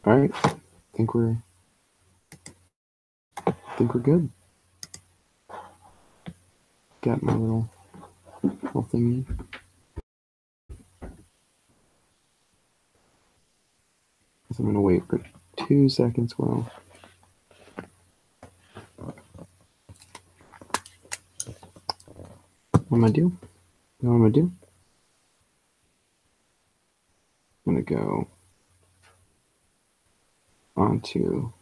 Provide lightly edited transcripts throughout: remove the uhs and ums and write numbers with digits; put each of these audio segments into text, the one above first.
All right, I think we're good. Got my little thingy. I'm gonna wait for 2 seconds. Well, what am I do? You know what I'm gonna do? I'm gonna go onto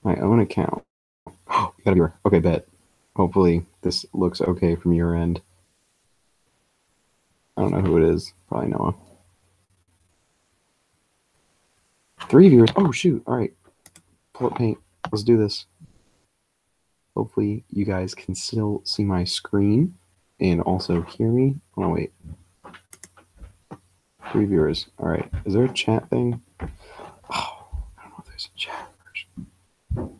my own account. Oh, you gotta be here. Okay, bet. Hopefully this looks okay from your end. I don't know who it is. Probably Noah. 3 viewers. Oh shoot! All right, pull up Paint. Let's do this. Hopefully you guys can still see my screen and also hear me. Oh wait. 3 viewers. All right. Is there a chat thing? Oh, I don't know if there's a chat version.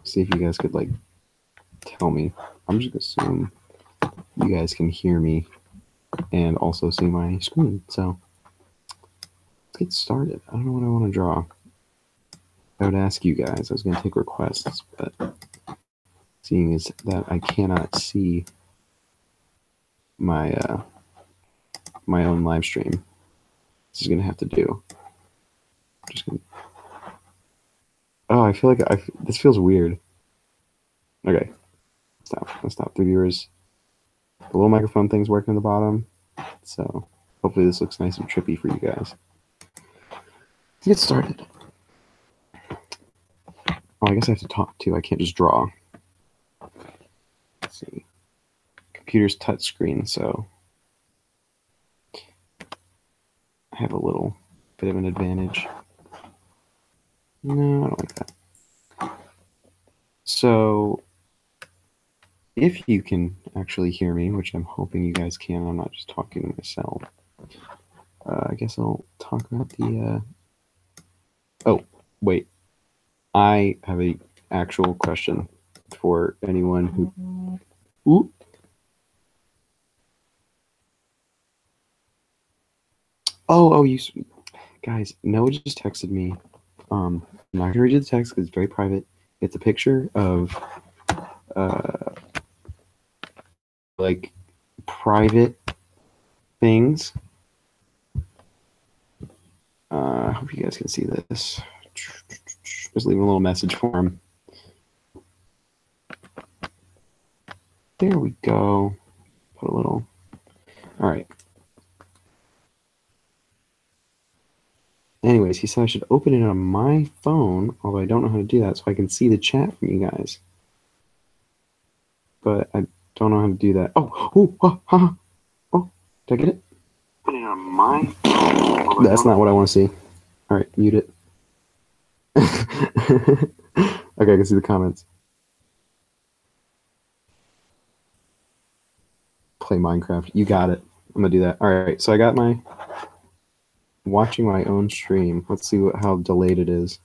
See if you guys could like tell me. I'm just gonna assume you guys can hear me and also see my screen. So let's get started. I don't know what I want to draw. I would ask you guys. I was going to take requests, but seeing as that I cannot see my my own live stream, this is going to have to do. Just gonna... Oh, I feel like this feels weird. Okay, stop. Let's stop. 3 viewers. The little microphone thing's working at the bottom, so hopefully this looks nice and trippy for you guys. Let's get started. Oh, I guess I have to talk too. I can't just draw. Let's see. Computer's touch screen, so I have a little bit of an advantage. No, I don't like that. So if you can actually hear me, which I'm hoping you guys can, I'm not just talking to myself. I guess I'll talk about the. Oh, wait. I have a actual question for anyone who. Ooh. Oh, you guys. Noah just texted me. I'm not gonna read you the text because it's very private. It's a picture of like private things. I hope you guys can see this. Just leaving a little message for him. There we go. Put a little. All right. Anyways, he said I should open it on my phone, although I don't know how to do that, so I can see the chat from you guys. But I don't know how to do that. Oh, did I get it? Open it on my phone. That's not what I want to see. All right, mute it. Okay, I can see the comments. Play Minecraft. You got it. I'm gonna do that. All right, so I got my watching my own stream. Let's see how delayed it is.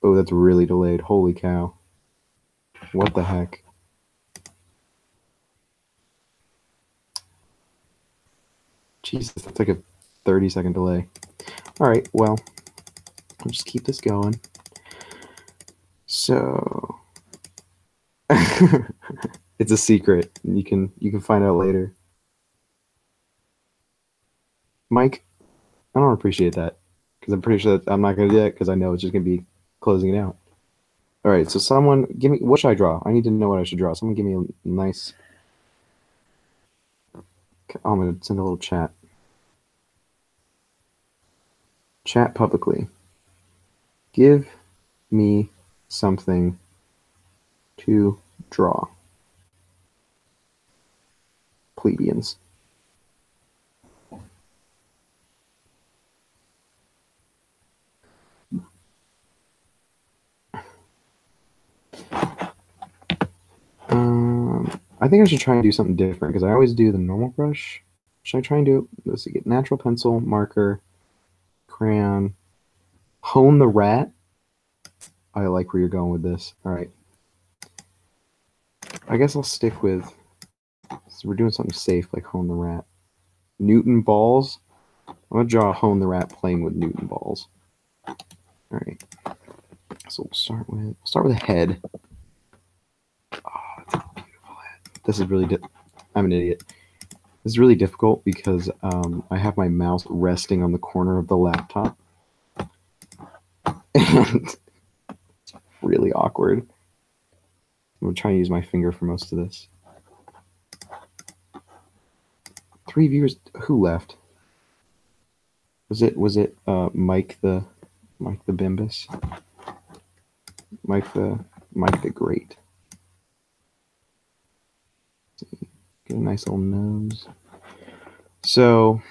Oh, that's really delayed. Holy cow. What the heck? Jesus, that's like a 30-second delay. All right, well, I'll just keep this going. So it's a secret. You can find out later. Mike, I don't appreciate that because I'm pretty sure that I'm not going to do that because I know it's just going to be closing it out. All right, so someone give me, what should I draw? I need to know what I should draw. Someone give me a nice, oh, I'm going to send a little chat. Chat publicly. Give me something to draw. Plebeians. I think I should try and do something different because I always do the normal brush. Should I try and do, let's see, get natural pencil, marker, crayon, hone the rat. I like where you're going with this. All right. I guess I'll stick with, so we're doing something safe like hone the rat. Newton balls. I'm gonna draw Hone the Rat playing with Newton balls. All right. So we'll start with a head. Oh, it's a beautiful head. This is really I'm an idiot. This is really difficult because I have my mouse resting on the corner of the laptop, and it's really awkward. I'm trying to use my finger for most of this. 3 viewers. Who left? Was it Mike the Bimbus? Mike the Great. Get a nice little nose. So,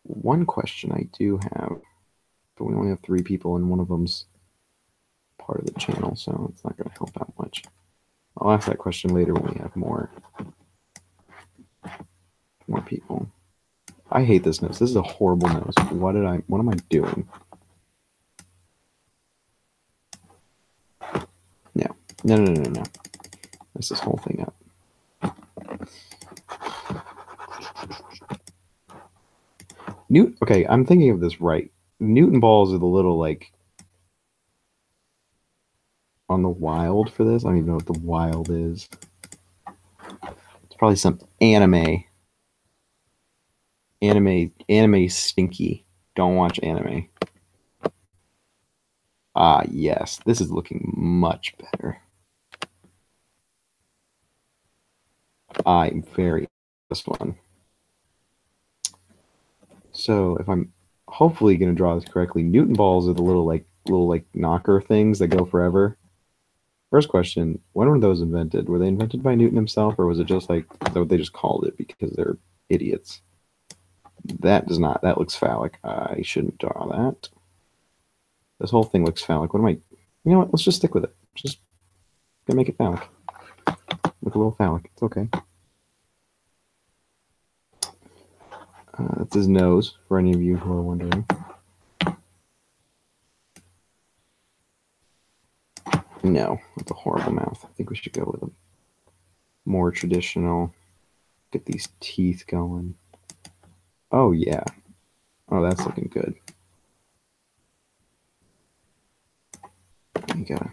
one question I do have, but we only have 3 people, and one of them's part of the channel, so it's not going to help out much. I'll ask that question later when we have more people. I hate this nose. This is a horrible nose. What am I doing? No. Mess this whole thing up. Okay, I'm thinking of this right. Newton balls are the little, like, on the wild for this. I don't even know what the wild is. It's probably some anime. Anime stinky. Don't watch anime. Ah, yes. This is looking much better. I'm very this one. So if I'm hopefully going to draw this correctly, Newton balls are the little knocker things that go forever. First question, when were those invented? Were they invented by Newton himself, or was it just like what they just called it because they're idiots? That looks phallic. I shouldn't draw that. This whole thing looks phallic. You know what? Let's just stick with it. Just gonna make it phallic. Look a little phallic. It's okay. That's his nose, for any of you who are wondering. No, that's a horrible mouth. I think we should go with a more traditional. Get these teeth going. Oh, yeah. Oh, that's looking good. You gotta...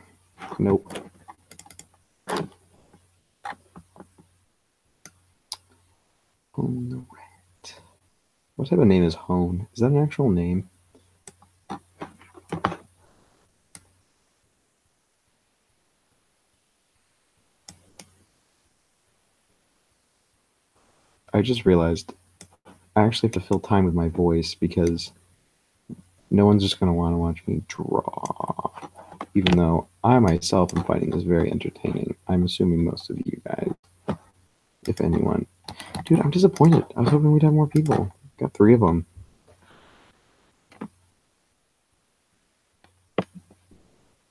Nope. Hone the Rat. What type of name is Hone? Is that an actual name? I just realized I actually have to fill time with my voice because no one's just going to want to watch me draw. Even though I myself am finding this very entertaining. I'm assuming most of you guys, if anyone. Dude, I'm disappointed. I was hoping we'd have more people. Got 3 of them.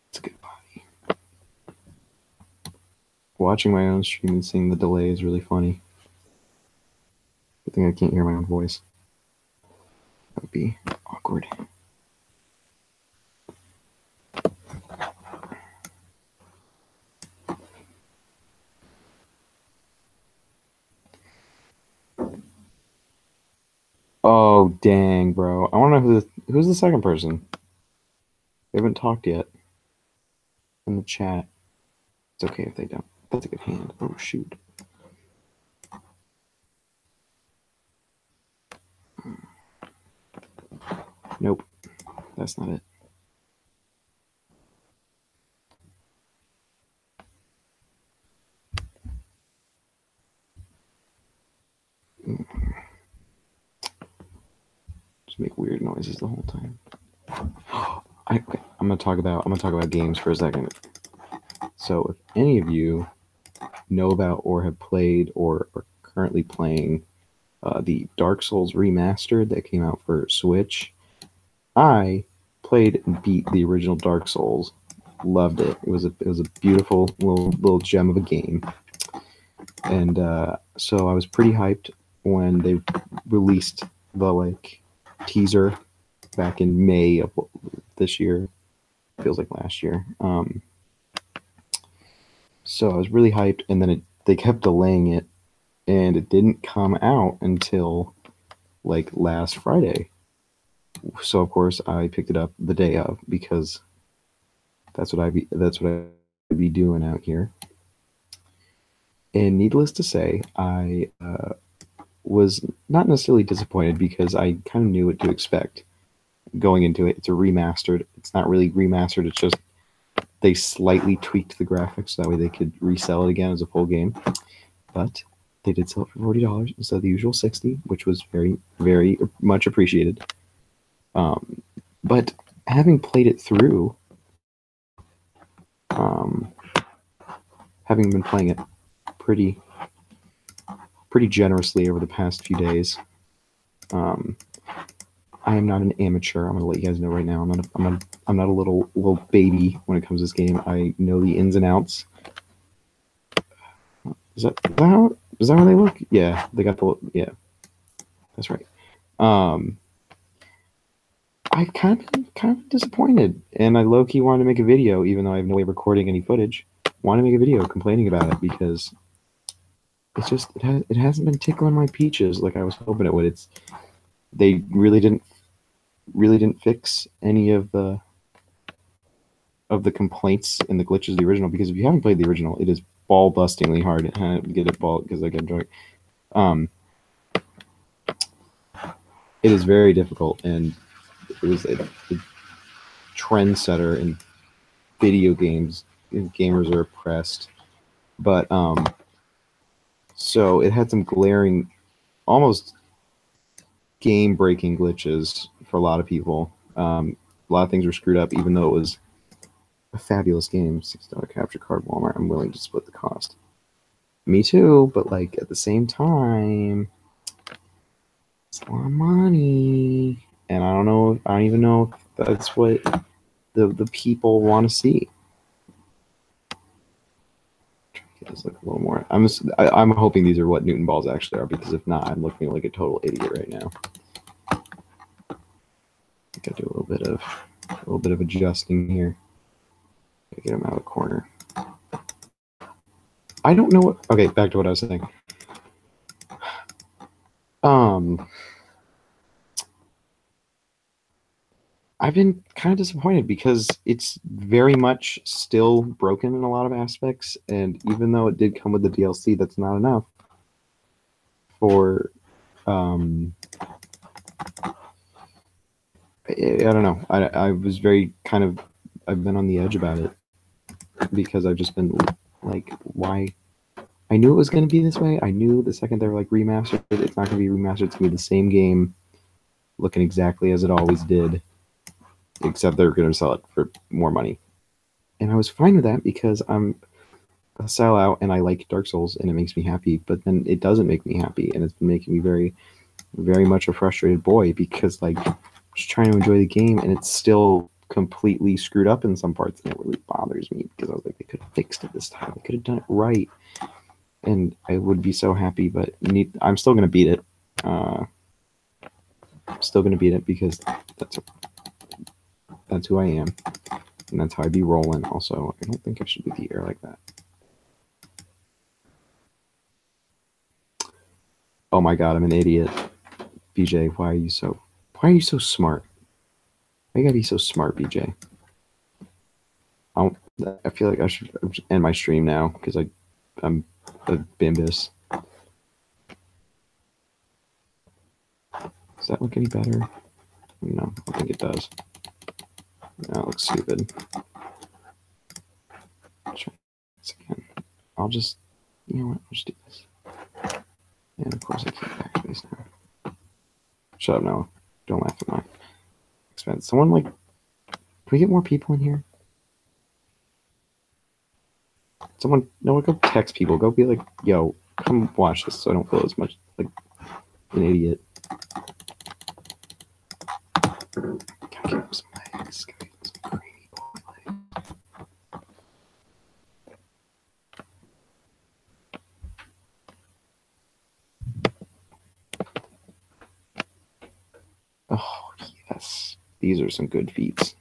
It's a good body. Watching my own stream and seeing the delay is really funny. Good thing I can't hear my own voice. That would be awkward. Oh, dang, bro. I want to know who's the second person. We haven't talked yet in the chat. It's okay if they don't. That's a good hand. Oh, shoot. Nope. That's not it. Just make weird noises the whole time. I'm gonna talk about games for a second. So if any of you know about or have played or are currently playing the Dark Souls remastered that came out for Switch, I played and beat the original Dark Souls. Loved it. It was a beautiful little gem of a game. And so I was pretty hyped when they released the teaser back in May of this year. Feels like last year. So I was really hyped, and then they kept delaying it, and it didn't come out until like last Friday. So of course I picked it up the day of because that's what I be doing out here. And needless to say, I was not necessarily disappointed because I kind of knew what to expect going into it. It's a remastered. It's not really remastered. It's just they slightly tweaked the graphics so that way they could resell it again as a full game. But they did sell it for $40 instead of the usual 60, which was very, very much appreciated. But having played it through, having been playing it pretty generously over the past few days, I am not an amateur. I'm gonna let you guys know right now. I'm not a little baby when it comes to this game. I know the ins and outs. Is that how they look? Yeah, they got the That's right. I kind of disappointed, and I low key wanted to make a video, even though I have no way of recording any footage. Wanted to make a video complaining about it because it's just it hasn't been tickling my peaches like I was hoping it would. They really didn't fix any of the complaints and the glitches of the original, because if you haven't played the original, it is ball bustingly hard to get it ball because I get enjoy it. It is very difficult, and it was a trendsetter in video games. Gamers are oppressed, but so it had some glaring, almost game-breaking glitches for a lot of people. A lot of things were screwed up, even though it was a fabulous game. $6 capture card, Walmart. I'm willing to split the cost. Me too, but like at the same time, it's a lot of money, and I don't even know if that's what the people want to see. Get this look a little more. I'm hoping these are what Newton balls actually are, because if not, I'm looking like a total idiot right now. I think I do a little bit of adjusting here. Get him out of the corner. I don't know what. Okay, back to what I was saying. I've been kind of disappointed because it's very much still broken in a lot of aspects, and even though it did come with the DLC, that's not enough for. I don't know. I was very kind of. I've been on the edge about it because I've just been like, why? I knew it was going to be this way. I knew the second they were like remastered, it's not going to be remastered. It's going to be the same game, looking exactly as it always did, except they're going to sell it for more money. And I was fine with that because I'm a sellout and I like Dark Souls and it makes me happy. But then it doesn't make me happy, and it's been making me very, very much a frustrated boy because like I'm just trying to enjoy the game and it's still completely screwed up in some parts, and it really bothers me because I was like, they could have fixed it this time. They could have done it right. And I would be so happy, but I'm still going to beat it. I'm still going to beat it because that's who I am. And that's how I be rolling. Also, I don't think I should be the air like that. Oh my god, I'm an idiot. BJ, why are you so smart? Why you gotta be so smart, BJ? I feel like I should end my stream now because I'm a bimbus. Does that look any better? No, I think it does. No, it looks stupid. Try this again. I'll just, you know what? I'll just do this. And of course I keep backspace now. Shut up, Noah. Don't laugh at my expense. Someone like, can we get more people in here? Someone, Noah, go text people. Go be like, yo, come watch this so I don't feel as much like an idiot. Gotta give him some legs. Gotta give him some creamy legs. Oh, yes. These are some good feats.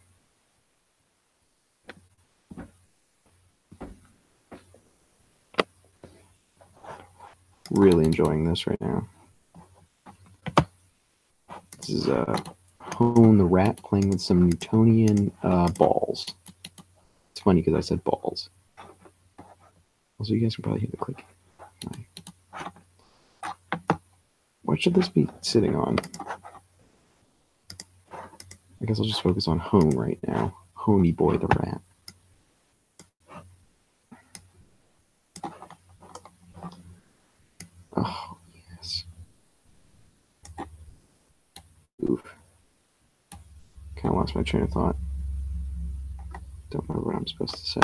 Really enjoying this right now. This is Hone the Rat playing with some Newtonian balls. It's funny because I said balls. Also, you guys can probably hear the clicking. What should this be sitting on? I guess I'll just focus on Hone right now. Honey Boy the Rat. Oh, yes. Oof. Kind of lost my train of thought. Don't remember what I'm supposed to say.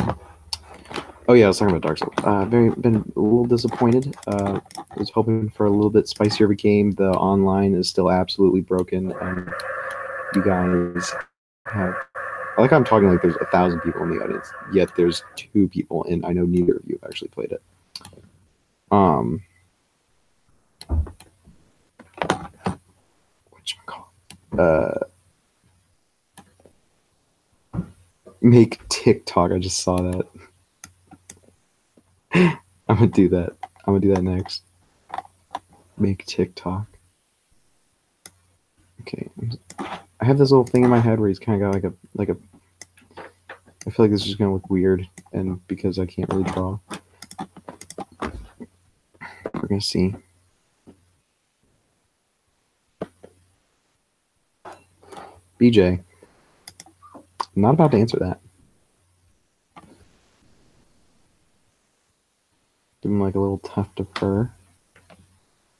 Oh yeah, I was talking about Dark Souls. Been a little disappointed. I was hoping for a little bit spicier of a game. The online is still absolutely broken, and you guys have. I like how I'm talking like there's 1,000 people in the audience, yet there's 2 people, and I know neither of you have actually played it. Whatchamacallit? Make TikTok. I just saw that. I'm gonna do that. I'm gonna do that next. Make TikTok. Okay. I have this little thing in my head where he's kind of got like a. I feel like this is just gonna look weird, and because I can't really draw, we're gonna see. BJ, I'm not about to answer that. Give him like a little tuft of fur.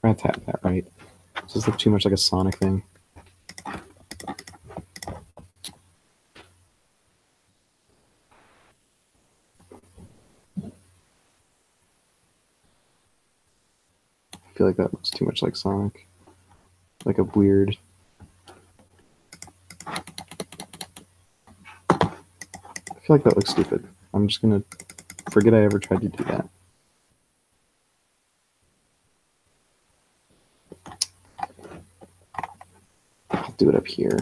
Rats have that, right? Does this look too much like a Sonic thing? I feel like that looks too much like Sonic. Like a weird. I feel like that looks stupid. I'm just gonna forget I ever tried to do that. I'll do it up here.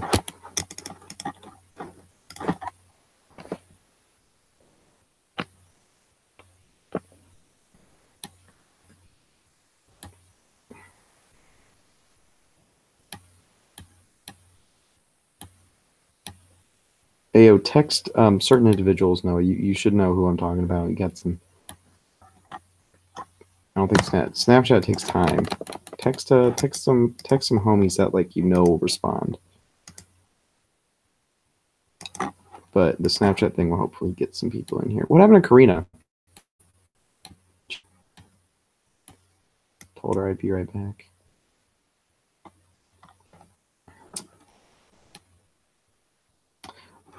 Ayo, text certain individuals. No, you should know who I'm talking about. You got some. I don't think Snapchat takes time. Text some homies that like will respond. But the Snapchat thing will hopefully get some people in here. What happened to Karina? Told her I'd be right back.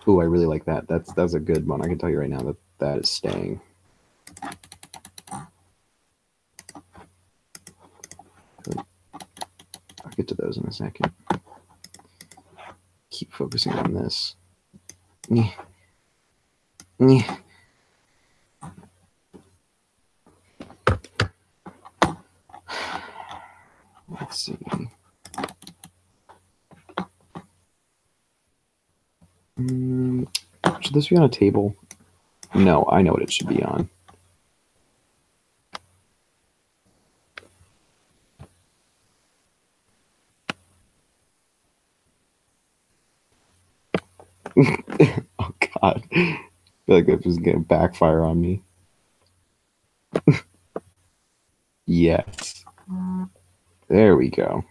Ooh, I really like that. That's a good one. I can tell you right now that is staying. I'll get to those in a second. Keep focusing on this. Let's see. Should this be on a table? No, I know what it should be on. Oh God, I feel like this is gonna backfire on me. Yes. There we go.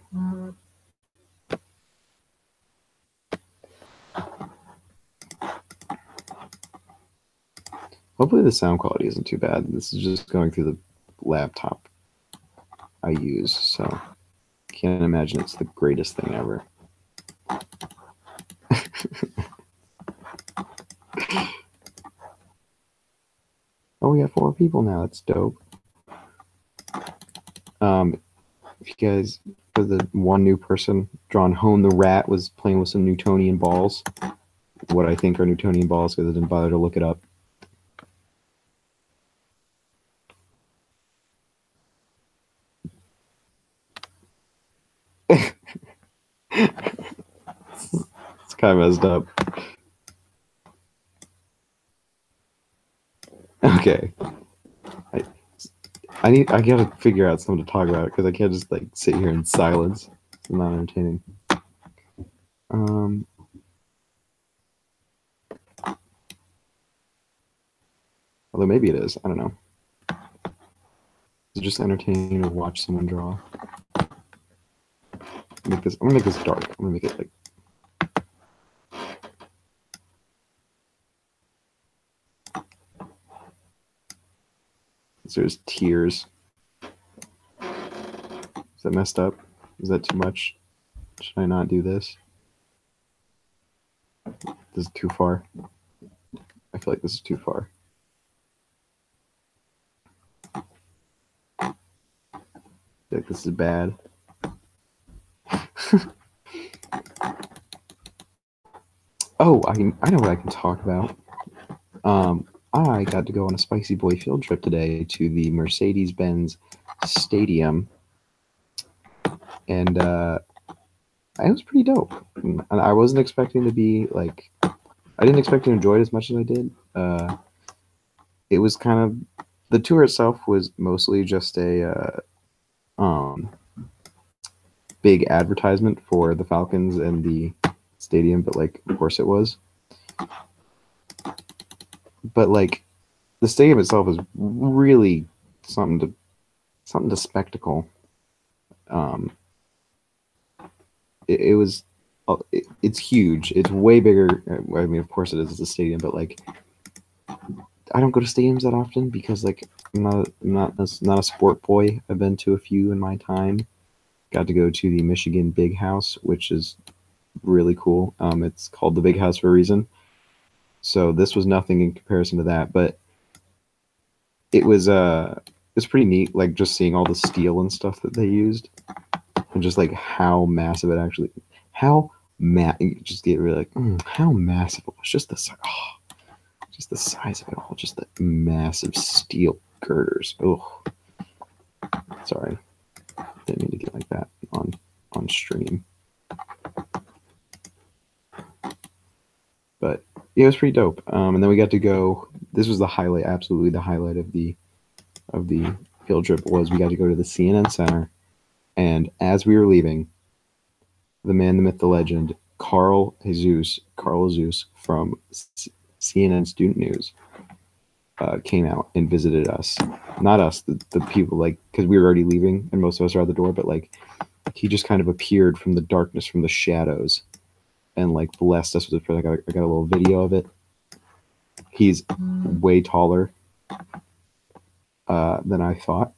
Hopefully the sound quality isn't too bad. This is just going through the laptop I use, so can't imagine it's the greatest thing ever. Oh, we got 4 people now. That's dope. If you guys, for the one new person, drawn Hone the Rat was playing with some Newtonian balls. What I think are Newtonian balls because I didn't bother to look it up. It's kind of messed up. Okay. I gotta figure out something to talk about because I can't just like sit here in silence. It's not entertaining. Although maybe it is. I don't know. It's just entertaining to watch someone draw. I'm gonna make this dark. I'm gonna make it like. So there's tears. Is that messed up? Is that too much? Should I not do this? This is too far. I feel like this is too far. I feel like this is bad. Oh, I know what I can talk about. I got to go on a Spicy Boy field trip today to the Mercedes-Benz Stadium, and it was pretty dope. And I wasn't expecting to be like, I didn't expect to enjoy it as much as I did. It was kind of, the tour itself was mostly just a big advertisement for the Falcons and the stadium, but like, of course it was. But like, the stadium itself is really something to spectacle. It's huge. It's way bigger. I mean, of course it is. It's a stadium, but like, I don't go to stadiums that often because like I'm not a sport boy. I've been to a few in my time. Got to go to the Michigan Big House, which is really cool. It's called the Big House for a reason. So this was nothing in comparison to that, but it was it's pretty neat. Like just seeing all the steel and stuff that they used, and just like how massive it actually, you just get really like how massive it was. Just the size of it all. Just the massive steel girders. Oh, sorry, didn't mean to get like that on stream. But yeah, it was pretty dope. And then we got to go. This was the highlight, absolutely the highlight of the field trip was we got to go to the CNN Center, and as we were leaving, the man, the myth, the legend, Carl Jesus from CNN Student News came out and visited us. Not us, the people, like, because we were already leaving and most of us are at the door, but like he just kind of appeared from the darkness, from the shadows, and like blessed us with his prayer. I got a little video of it. He's way taller than I thought.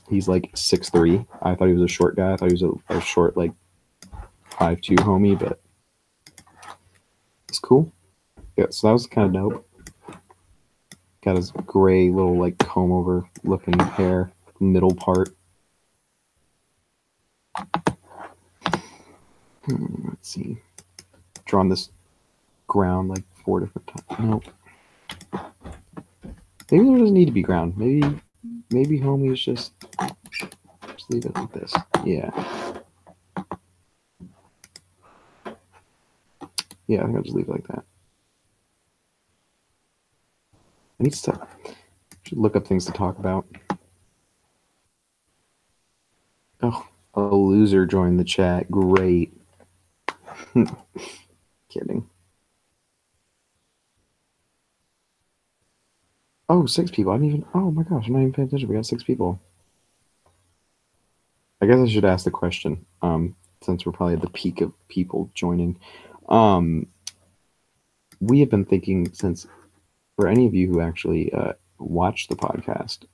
He's like 6'3". I thought he was a short guy. I thought he was a short, like 5'2" homie, but it's cool. Yeah, so that was kind of dope. Got his gray little like comb over looking hair, middle part. Let's see. Drawn this ground like 4 different times. Nope. Maybe there doesn't need to be ground. Maybe homie is just leave it like this. Yeah. Yeah, I think I'll just leave it like that. I need to should look up things to talk about. Oh, a loser joined the chat. Great. Kidding. Oh, 6 people. I didn't even. Oh my gosh, I'm not even paying attention. We got 6 people. I guess I should ask the question. Since we're probably at the peak of people joining. We have been thinking since, for any of you who actually watch the podcast,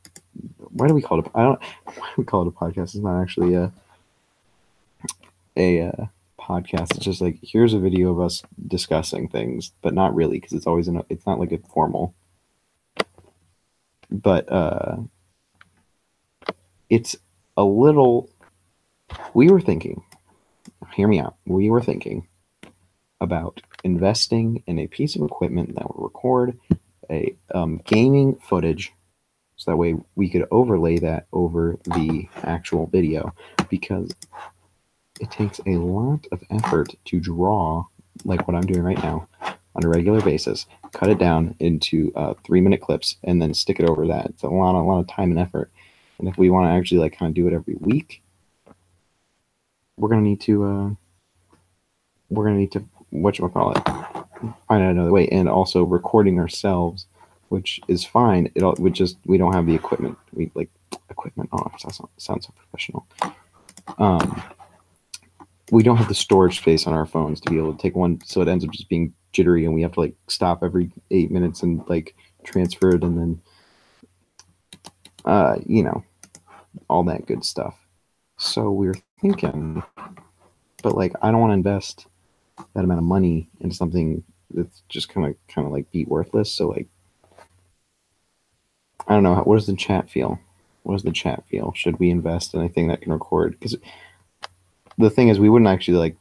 why do we call it? Why do we call it a podcast? It's not actually a podcast. It's just like, here's a video of us discussing things, but not really, because it's always it's not like a formal. But it's a little. We were thinking. Hear me out. We were thinking about investing in a piece of equipment that will record a gaming footage, so that way we could overlay that over the actual video, because it takes a lot of effort to draw like what I'm doing right now on a regular basis, cut it down into 3-minute clips, and then stick it over that. It's a lot of time and effort. And if we want to actually like kind of do it every week, we're gonna need to we're gonna need to whatchamacallit, find out another way, and also recording ourselves, which is fine. We don't have the equipment. We like equipment. Oh, that sounds so professional. We don't have the storage space on our phones to be able to take one, so it ends up just being jittery, and we have to like stop every 8 minutes and like transfer it, and then all that good stuff. So we're thinking, but like I don't want to invest that amount of money into something that's just kind of like be worthless. So like I don't know. What does the chat feel? What does the chat feel? Should we invest in anything that can record? Because the thing is, we wouldn't actually like.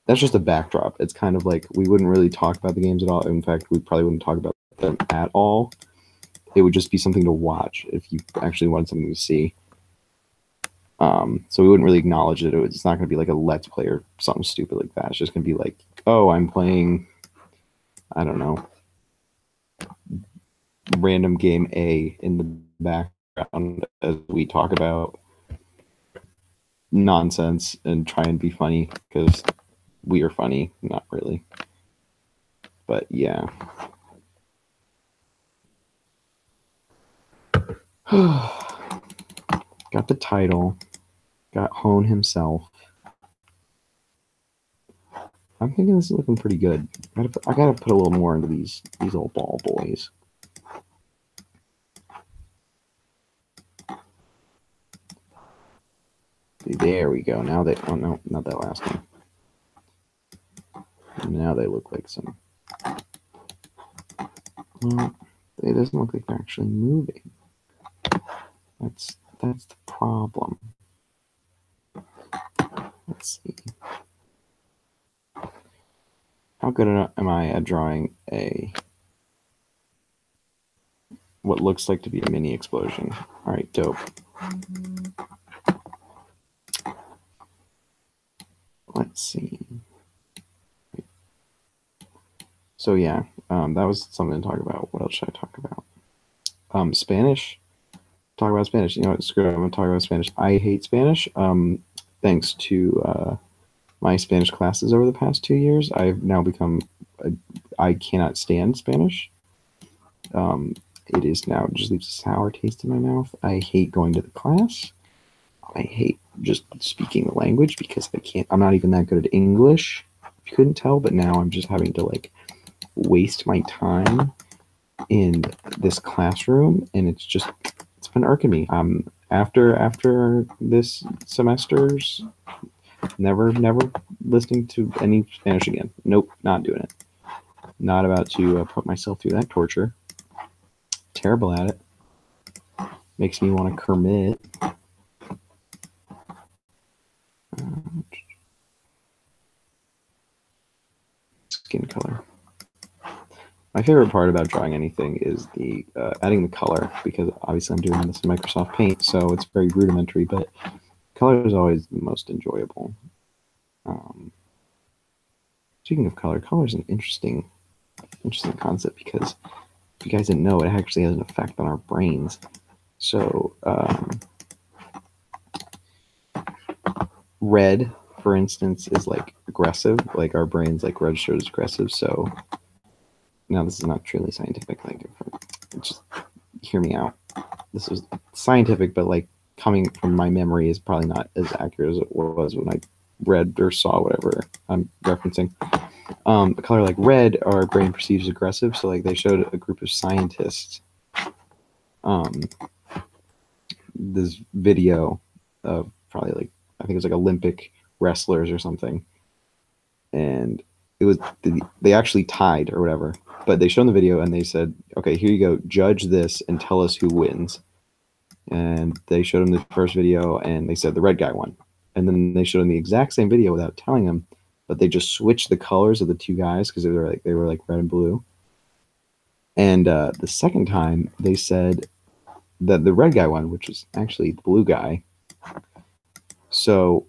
That's just a backdrop. It's kind of like we wouldn't really talk about the games at all. In fact, we probably wouldn't talk about them at all. It would just be something to watch if you actually wanted something to see. So we wouldn't really acknowledge it. It's not going to be like a let's play or something stupid like that. It's just going to be like, oh, I'm playing, I don't know, random game A in the background as we talk about nonsense and try and be funny because we are funny. Not really. But yeah. Got the title. Got Hone himself. I'm thinking this is looking pretty good. I gotta put a little more into these old ball boys. There we go. Now they, oh no, not that last one. Now they look like some. Well, it doesn't look like they're actually moving. That's the problem. Let's see. How good am I at drawing what looks like to be a mini explosion? All right, dope. Let's see. So yeah, that was something to talk about. What else should I talk about? Spanish. Talk about Spanish. You know what? Screw it. I'm gonna talk about Spanish. I hate Spanish. Thanks to my Spanish classes over the past 2 years, I've now become. I cannot stand Spanish. It is now just leaves a sour taste in my mouth. I hate going to the class. I hate just speaking the language because I can't. I'm not even that good at English. If you couldn't tell, but now I'm just having to like waste my time in this classroom, and it's been irking me. After this semester's never listening to any Spanish again. Nope, not doing it. Not about to put myself through that torture. Terrible at it. Makes me want to commit. Skin color. My favorite part about drawing anything is the adding the color, because obviously I'm doing this in Microsoft Paint, so it's very rudimentary, but color is always the most enjoyable. Speaking of color, color is an interesting concept, because if you guys didn't know, it actually has an effect on our brains. So red, for instance, is like aggressive, like our brains like register as aggressive. So now this is not truly scientific, like just hear me out. This is scientific, but like coming from my memory is probably not as accurate as it was when I read or saw whatever I'm referencing. A color like red, our brain perceives aggressive. So like they showed a group of scientists this video of probably like, I think it was like Olympic wrestlers or something, and it was they actually tied or whatever, but they showed the video and they said, okay, here you go, judge this and tell us who wins. And they showed him the first video and they said the red guy won, and then they showed him the exact same video without telling him, but they just switched the colors of the two guys because they were like red and blue. And the second time they said that the red guy won, which was actually the blue guy. So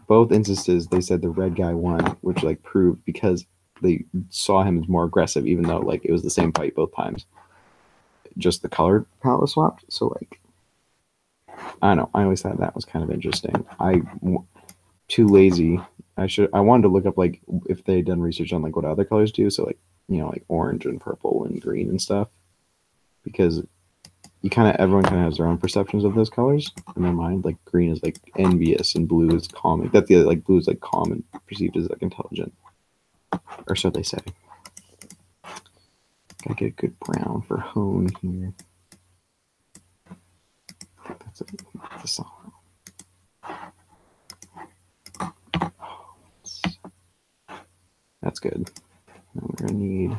both instances they said the red guy won, which like proved, because they saw him as more aggressive, even though like it was the same fight both times. Just the color palette was swapped. So like, I don't know. I always thought that was kind of interesting. I'm too lazy I wanted to look up like if they had done research on like what other colors do, so like like orange and purple and green and stuff, because everyone kind of has their own perceptions of those colors in their mind. Like green is like envious and blue is calm. That's the other, like blue is like calm and perceived as like intelligent, or so they say. Gotta get a good brown for hone here. I think that's a solid. That's good. Now we're gonna need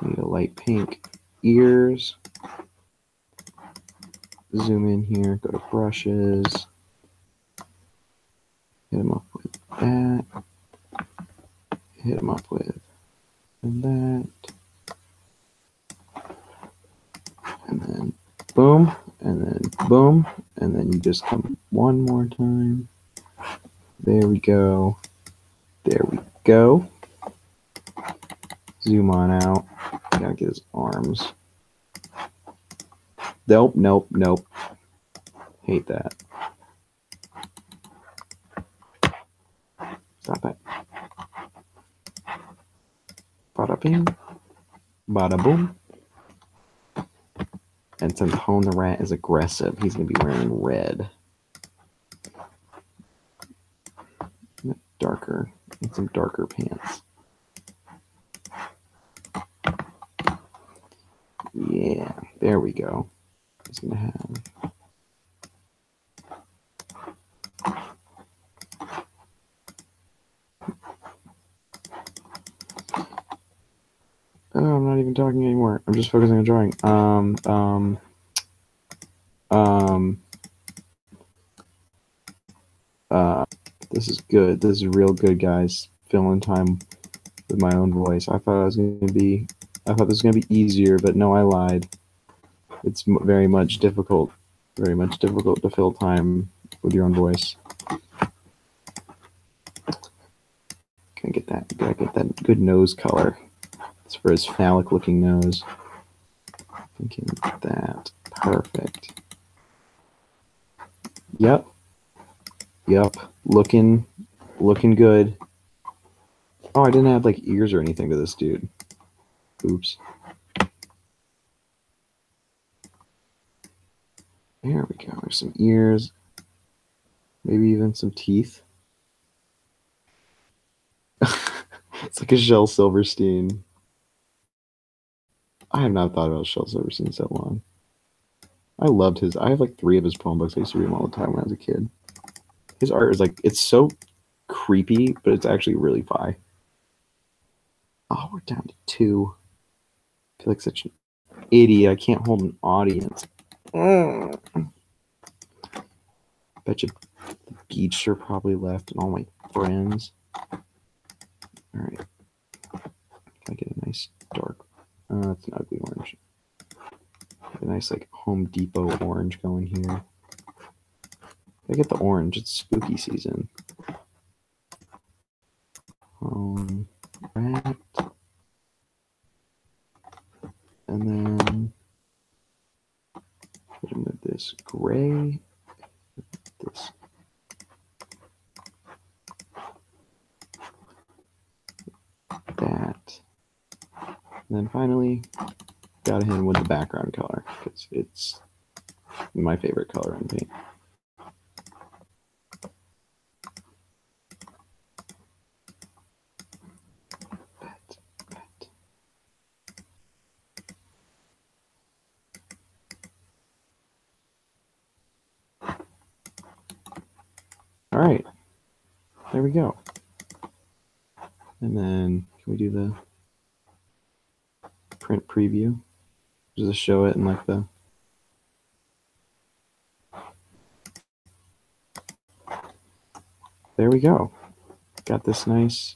a light pink ears. Zoom in here, go to brushes, hit them up with that, hit them up with that, and then boom, and then boom, and then you just come one more time. There we go. There we go. Zoom on out. Gotta get his arms. Nope, nope, nope. Hate that. Stop it. Bada bing. Bada boom. And since Hone the Rat is aggressive, he's going to be wearing red. Darker. And some darker pants. Yeah, there we go. He's going to have... Oh, I'm not even talking anymore. I'm just focusing on drawing. This is good. This is real good, guys. Filling time with my own voice. I thought this was gonna be easier, but no, I lied. It's very much difficult. Very much difficult to fill time with your own voice. Gotta get that good nose color. It's for his phallic-looking nose. Thinking that. Perfect. Yep. Looking good. Oh, I didn't add like ears or anything to this dude. Oops. There we go. There's some ears. Maybe even some teeth. It's like a Shel Silverstein. I have not thought about Shel Silverstein so long. I have like 3 of his poem books. I used to read them all the time when I was a kid. His art is like, it's so creepy, but it's actually really fly. Oh, we're down to 2. I feel like such an idiot. I can't hold an audience. Bet you the beach are probably left and all my friends. All right. Can I get a nice dark? It's an ugly orange. Get a nice like Home Depot orange going here. I get the orange. It's spooky season. Rat. And then hit him with this gray. This. That. And then finally, gotta hit him with the background color because it's my favorite color in paint. All right, there we go. And then can we do the print preview? Just show it in like the... There we go. Got this nice...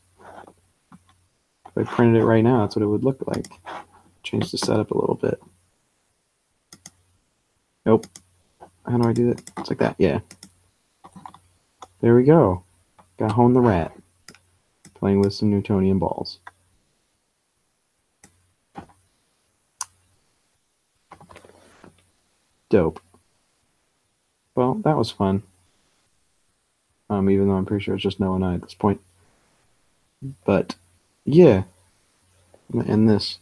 If I printed it right now, that's what it would look like. Change the setup a little bit. Nope. How do I do that? It's like that, yeah. There we go. Got Hone the Rat. Playing with some Newtonian balls. Dope. Well, that was fun. Even though I'm pretty sure it's just Noah and I at this point. But yeah, I'm gonna end this.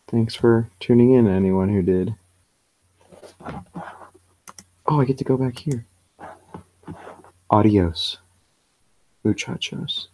Thanks for tuning in, anyone who did. Oh, I get to go back here. Adios, muchachos.